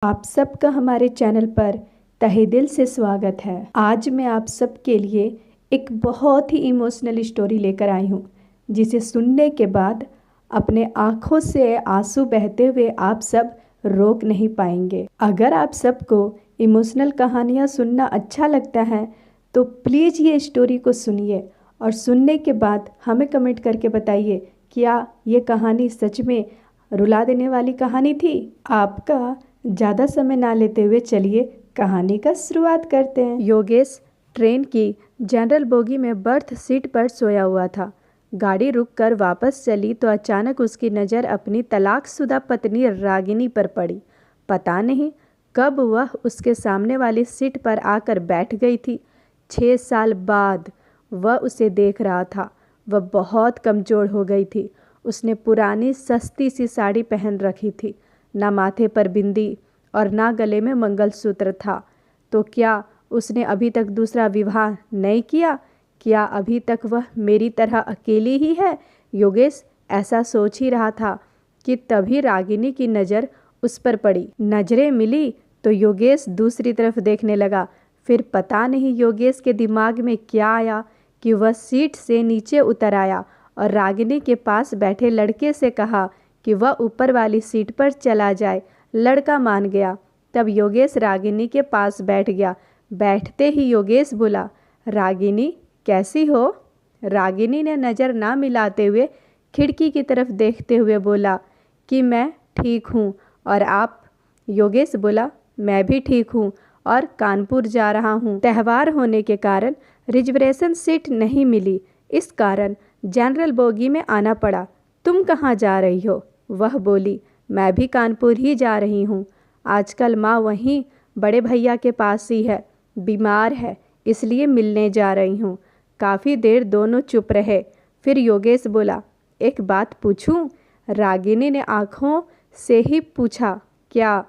आप सबका हमारे चैनल पर तहे दिल से स्वागत है। आज मैं आप सबके लिए एक बहुत ही इमोशनल स्टोरी लेकर आई हूँ, जिसे सुनने के बाद अपने आँखों से आंसू बहते हुए आप सब रोक नहीं पाएंगे। अगर आप सबको इमोशनल कहानियाँ सुनना अच्छा लगता है तो प्लीज़ ये स्टोरी को सुनिए और सुनने के बाद हमें कमेंट करके बताइए क्या ये कहानी सच में रुला देने वाली कहानी थी। आपका ज़्यादा समय ना लेते हुए चलिए कहानी का शुरुआत करते हैं। योगेश ट्रेन की जनरल बोगी में बर्थ सीट पर सोया हुआ था। गाड़ी रुककर वापस चली तो अचानक उसकी नज़र अपनी तलाकशुदा पत्नी रागिनी पर पड़ी। पता नहीं कब वह उसके सामने वाली सीट पर आकर बैठ गई थी। 6 साल बाद वह उसे देख रहा था। वह बहुत कमज़ोर हो गई थी। उसने पुरानी सस्ती सी साड़ी पहन रखी थी। ना माथे पर बिंदी और ना गले में मंगलसूत्र था। तो क्या उसने अभी तक दूसरा विवाह नहीं किया? क्या अभी तक वह मेरी तरह अकेली ही है? योगेश ऐसा सोच ही रहा था कि तभी रागिनी की नज़र उस पर पड़ी। नज़रें मिली तो योगेश दूसरी तरफ देखने लगा। फिर पता नहीं योगेश के दिमाग में क्या आया कि वह सीट से नीचे उतर आया और रागिनी के पास बैठे लड़के से कहा कि वह ऊपर वाली सीट पर चला जाए। लड़का मान गया। तब योगेश रागिनी के पास बैठ गया। बैठते ही योगेश बोला, रागिनी कैसी हो? रागिनी ने नज़र ना मिलाते हुए खिड़की की तरफ देखते हुए बोला कि मैं ठीक हूँ। और आप? योगेश बोला, मैं भी ठीक हूँ और कानपुर जा रहा हूँ। त्यौहार होने के कारण रिजर्वेशन सीट नहीं मिली, इस कारण जनरल बोगी में आना पड़ा। तुम कहाँ जा रही हो? वह बोली, मैं भी कानपुर ही जा रही हूँ। आजकल माँ वहीं बड़े भैया के पास ही है, बीमार है, इसलिए मिलने जा रही हूँ। काफ़ी देर दोनों चुप रहे। फिर योगेश बोला, एक बात पूछूं? रागिनी ने आँखों से ही पूछा, क्या?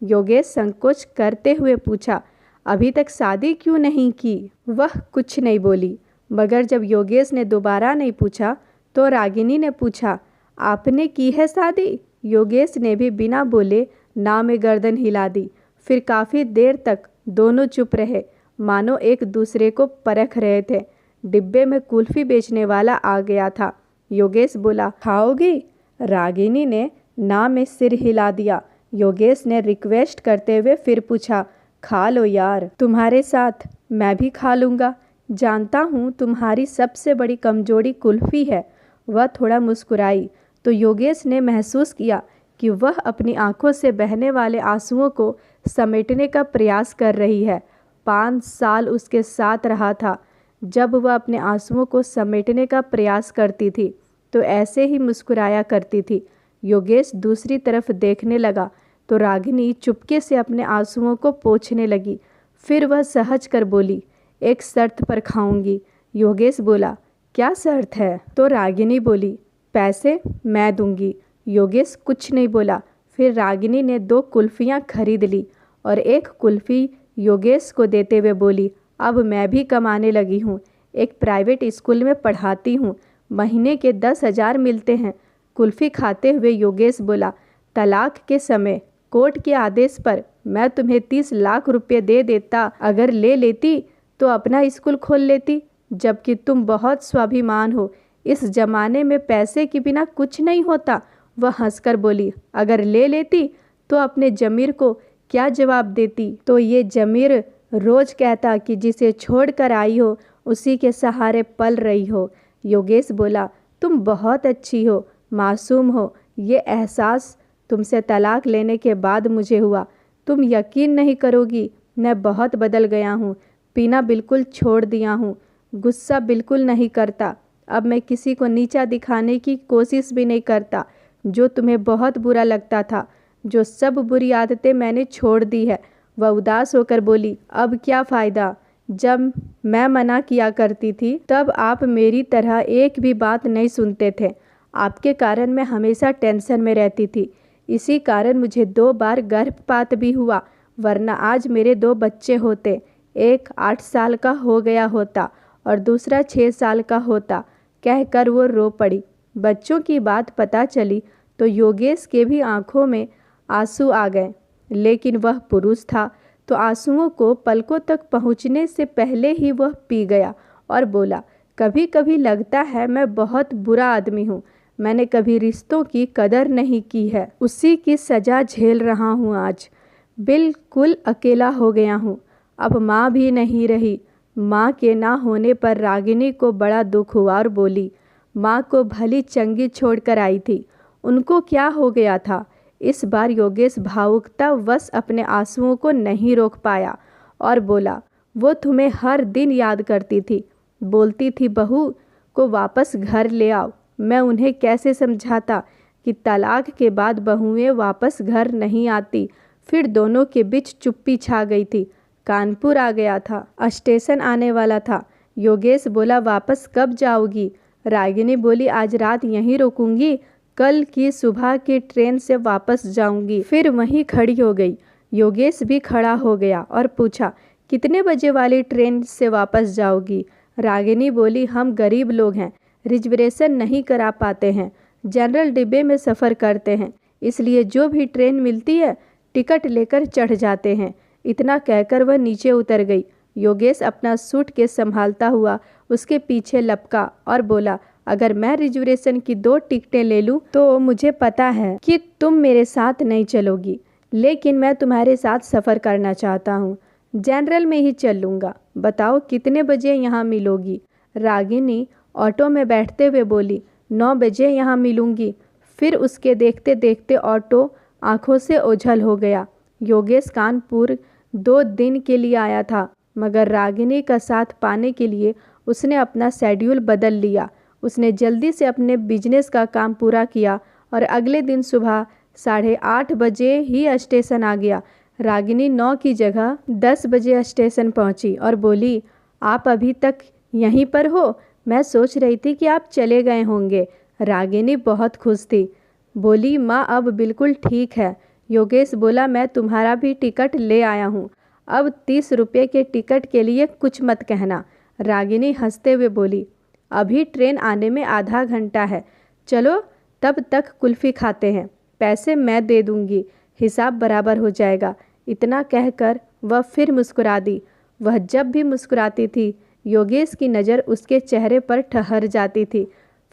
योगेश संकोच करते हुए पूछा, अभी तक शादी क्यों नहीं की? वह कुछ नहीं बोली। मगर जब योगेश ने दोबारा नहीं पूछा तो रागिनी ने पूछा, आपने की है शादी? योगेश ने भी बिना बोले ना में गर्दन हिला दी। फिर काफ़ी देर तक दोनों चुप रहे, मानो एक दूसरे को परख रहे थे। डिब्बे में कुल्फ़ी बेचने वाला आ गया था। योगेश बोला, खाओगी? रागिनी ने ना में सिर हिला दिया। योगेश ने रिक्वेस्ट करते हुए फिर पूछा, खा लो यार, तुम्हारे साथ मैं भी खा लूँगा। जानता हूँ तुम्हारी सबसे बड़ी कमजोरी कुल्फ़ी है। वह थोड़ा मुस्कुराई तो योगेश ने महसूस किया कि वह अपनी आंखों से बहने वाले आंसुओं को समेटने का प्रयास कर रही है। 5 साल उसके साथ रहा था। जब वह अपने आंसुओं को समेटने का प्रयास करती थी तो ऐसे ही मुस्कुराया करती थी। योगेश दूसरी तरफ देखने लगा तो रागिनी चुपके से अपने आंसुओं को पोंछने लगी। फिर वह सहज कर बोली, एक शर्त पर खाऊंगी। योगेश बोला, क्या शर्त है? तो रागिनी बोली, पैसे मैं दूंगी। योगेश कुछ नहीं बोला। फिर रागिनी ने 2 कुल्फ़ियाँ खरीद ली और एक कुल्फ़ी योगेश को देते हुए बोली, अब मैं भी कमाने लगी हूँ, एक प्राइवेट स्कूल में पढ़ाती हूँ, महीने के 10,000 मिलते हैं। कुल्फ़ी खाते हुए योगेश बोला, तलाक के समय कोर्ट के आदेश पर मैं तुम्हें 30 लाख रुपये दे देता। अगर ले लेती तो अपना स्कूल खोल लेती, जबकि तुम बहुत स्वाभिमान हो। इस ज़माने में पैसे के बिना कुछ नहीं होता। वह हंसकर बोली, अगर ले लेती तो अपने जमीर को क्या जवाब देती? तो ये जमीर रोज़ कहता कि जिसे छोड़कर आई हो उसी के सहारे पल रही हो। योगेश बोला, तुम बहुत अच्छी हो, मासूम हो। ये एहसास तुमसे तलाक लेने के बाद मुझे हुआ। तुम यकीन नहीं करोगी, मैं बहुत बदल गया हूँ। पीना बिल्कुल छोड़ दिया हूँ, गुस्सा बिल्कुल नहीं करता। अब मैं किसी को नीचा दिखाने की कोशिश भी नहीं करता। जो तुम्हें बहुत बुरा लगता था, जो सब बुरी आदतें मैंने छोड़ दी है। वह उदास होकर बोली, अब क्या फ़ायदा? जब मैं मना किया करती थी तब आप मेरी तरह एक भी बात नहीं सुनते थे। आपके कारण मैं हमेशा टेंशन में रहती थी। इसी कारण मुझे 2 बार गर्भपात भी हुआ, वरना आज मेरे 2 बच्चे होते। एक 8 साल का हो गया होता और दूसरा 6 साल का होता। कहकर वो रो पड़ी। बच्चों की बात पता चली तो योगेश के भी आंखों में आंसू आ गए। लेकिन वह पुरुष था तो आंसुओं को पलकों तक पहुँचने से पहले ही वह पी गया और बोला, कभी कभी लगता है मैं बहुत बुरा आदमी हूँ। मैंने कभी रिश्तों की कदर नहीं की है, उसी की सज़ा झेल रहा हूँ। आज बिल्कुल अकेला हो गया हूँ। अब माँ भी नहीं रही। माँ के ना होने पर रागिनी को बड़ा दुख हुआ और बोली, माँ को भली चंगी छोड़कर आई थी, उनको क्या हो गया था। इस बार योगेश भावुकता वश अपने आंसुओं को नहीं रोक पाया और बोला, वो तुम्हें हर दिन याद करती थी, बोलती थी बहू को वापस घर ले आओ। मैं उन्हें कैसे समझाता कि तलाक के बाद बहुएं वापस घर नहीं आती। फिर दोनों के बीच चुप्पी छा गई थी। कानपुर आ गया था, स्टेशन आने वाला था। योगेश बोला, वापस कब जाओगी। रागिनी बोली, आज रात यहीं रुकूंगी, कल की सुबह की ट्रेन से वापस जाऊंगी। फिर वहीं खड़ी हो गई। योगेश भी खड़ा हो गया और पूछा, कितने बजे वाली ट्रेन से वापस जाओगी। रागिनी बोली, हम गरीब लोग हैं, रिजर्वेशन नहीं करा पाते हैं, जनरल डिब्बे में सफ़र करते हैं, इसलिए जो भी ट्रेन मिलती है टिकट लेकर चढ़ जाते हैं। इतना कहकर वह नीचे उतर गई। योगेश अपना सूटकेस संभालता हुआ उसके पीछे लपका और बोला, अगर मैं रिजर्वेशन की 2 टिकटें ले लूँ तो मुझे पता है कि तुम मेरे साथ नहीं चलोगी, लेकिन मैं तुम्हारे साथ सफ़र करना चाहता हूँ। जनरल में ही चल लूँगा। बताओ कितने बजे यहाँ मिलोगी। रागिनी ऑटो में बैठते हुए बोली, 9 बजे यहाँ मिलूँगी। फिर उसके देखते देखते ऑटो आंखों से ओझल हो गया। योगेश कानपुर 2 दिन के लिए आया था, मगर रागिनी का साथ पाने के लिए उसने अपना शेड्यूल बदल लिया। उसने जल्दी से अपने बिजनेस का काम पूरा किया और अगले दिन सुबह 8:30 बजे ही स्टेशन आ गया। रागिनी 9 की जगह 10 बजे स्टेशन पहुंची और बोली, आप अभी तक यहीं पर हो। मैं सोच रही थी कि आप चले गए होंगे। रागिनी बहुत खुश थी, बोली, माँ अब बिल्कुल ठीक है। योगेश बोला, मैं तुम्हारा भी टिकट ले आया हूँ, अब 30 रुपये के टिकट के लिए कुछ मत कहना। रागिनी हंसते हुए बोली, अभी ट्रेन आने में आधा घंटा है, चलो तब तक कुल्फ़ी खाते हैं, पैसे मैं दे दूँगी, हिसाब बराबर हो जाएगा। इतना कहकर वह फिर मुस्कुरा दी। वह जब भी मुस्कुराती थी योगेश की नज़र उसके चेहरे पर ठहर जाती थी।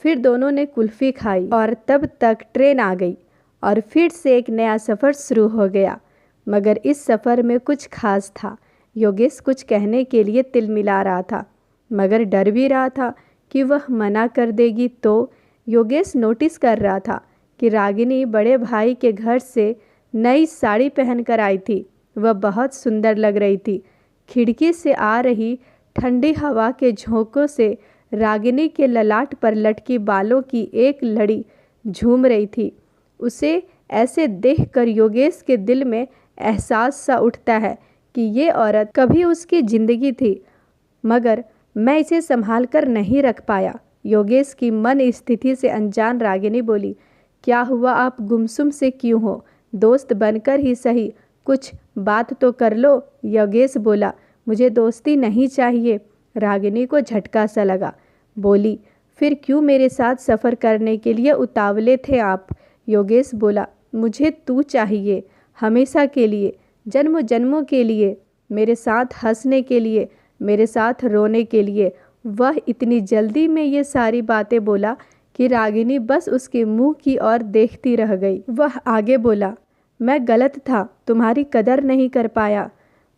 फिर दोनों ने कुल्फ़ी खाई और तब तक ट्रेन आ गई और फिर से एक नया सफ़र शुरू हो गया। मगर इस सफ़र में कुछ खास था। योगेश कुछ कहने के लिए तिलमिला रहा था, मगर डर भी रहा था कि वह मना कर देगी तो। योगेश नोटिस कर रहा था कि रागिनी बड़े भाई के घर से नई साड़ी पहनकर आई थी। वह बहुत सुंदर लग रही थी। खिड़की से आ रही ठंडी हवा के झोंकों से रागिनी के ललाट पर लटकी बालों की एक लड़ी झूम रही थी। उसे ऐसे देखकर योगेश के दिल में एहसास सा उठता है कि ये औरत कभी उसकी ज़िंदगी थी, मगर मैं इसे संभाल कर नहीं रख पाया। योगेश की मन स्थिति से अनजान रागिनी बोली, क्या हुआ, आप गुमसुम से क्यों हो। दोस्त बनकर ही सही कुछ बात तो कर लो। योगेश बोला, मुझे दोस्ती नहीं चाहिए। रागिनी को झटका सा लगा, बोली, फिर क्यों मेरे साथ सफ़र करने के लिए उतावले थे आप। योगेश बोला, मुझे तू चाहिए, हमेशा के लिए, जन्मों जन्मों के लिए, मेरे साथ हंसने के लिए, मेरे साथ रोने के लिए। वह इतनी जल्दी में ये सारी बातें बोला कि रागिनी बस उसके मुंह की ओर देखती रह गई। वह आगे बोला, मैं गलत था, तुम्हारी कदर नहीं कर पाया,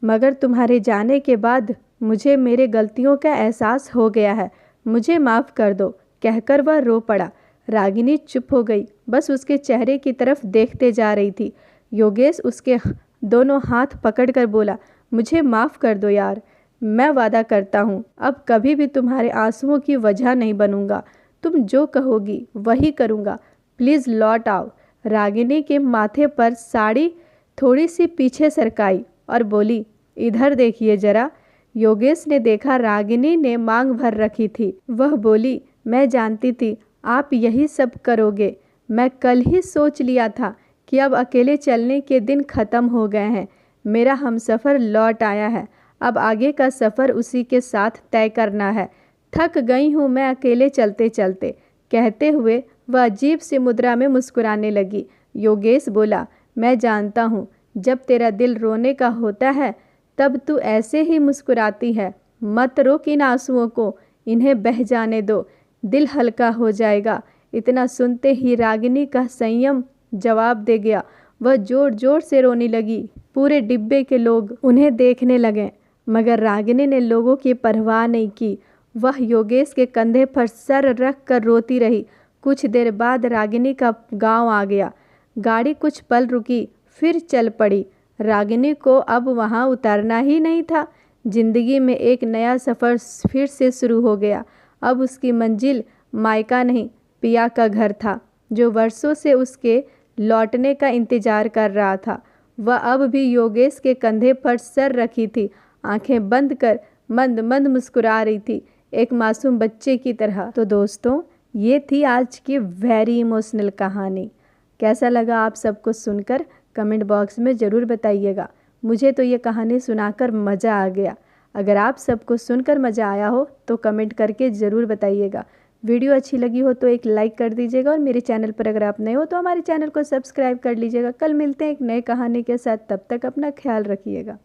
मगर तुम्हारे जाने के बाद मुझे मेरे गलतियों का एहसास हो गया है, मुझे माफ़ कर दो। कहकर वह रो पड़ा। रागिनी चुप हो गई, बस उसके चेहरे की तरफ देखते जा रही थी। योगेश उसके दोनों हाथ पकड़कर बोला, मुझे माफ़ कर दो यार, मैं वादा करता हूँ अब कभी भी तुम्हारे आंसुओं की वजह नहीं बनूंगा, तुम जो कहोगी वही करूँगा, प्लीज़ लौट आओ। रागिनी के माथे पर साड़ी थोड़ी सी पीछे सरकाई और बोली, इधर देखिए जरा। योगेश ने देखा रागिनी ने मांग भर रखी थी। वह बोली, मैं जानती थी आप यही सब करोगे। मैं कल ही सोच लिया था कि अब अकेले चलने के दिन ख़त्म हो गए हैं। मेरा हमसफ़र लौट आया है, अब आगे का सफ़र उसी के साथ तय करना है। थक गई हूँ मैं अकेले चलते चलते। कहते हुए वह अजीब सी मुद्रा में मुस्कुराने लगी। योगेश बोला, मैं जानता हूँ जब तेरा दिल रोने का होता है तब तू ऐसे ही मुस्कुराती है। मत रोक इन आंसुओं को, इन्हें बह जाने दो, दिल हल्का हो जाएगा। इतना सुनते ही रागिनी का संयम जवाब दे गया। वह जोर जोर से रोने लगी। पूरे डिब्बे के लोग उन्हें देखने लगे, मगर रागिनी ने लोगों की परवाह नहीं की। वह योगेश के कंधे पर सर रख कर रोती रही। कुछ देर बाद रागिनी का गांव आ गया। गाड़ी कुछ पल रुकी, फिर चल पड़ी। रागिनी को अब वहां उतरना ही नहीं था। जिंदगी में एक नया सफ़र फिर से शुरू हो गया। अब उसकी मंजिल मायका नहीं, पिया का घर था, जो वर्षों से उसके लौटने का इंतजार कर रहा था। वह अब भी योगेश के कंधे पर सर रखी थी, आंखें बंद कर मंद मंद मुस्कुरा रही थी, एक मासूम बच्चे की तरह। तो दोस्तों, ये थी आज की वेरी इमोशनल कहानी। कैसा लगा आप सबको सुनकर कमेंट बॉक्स में ज़रूर बताइएगा। मुझे तो ये कहानी सुनाकर मज़ा आ गया। अगर आप सबको सुनकर मज़ा आया हो तो कमेंट करके ज़रूर बताइएगा। वीडियो अच्छी लगी हो तो एक लाइक कर दीजिएगा, और मेरे चैनल पर अगर आप नए हो तो हमारे चैनल को सब्सक्राइब कर लीजिएगा। कल मिलते हैं एक नए कहानी के साथ, तब तक अपना ख्याल रखिएगा।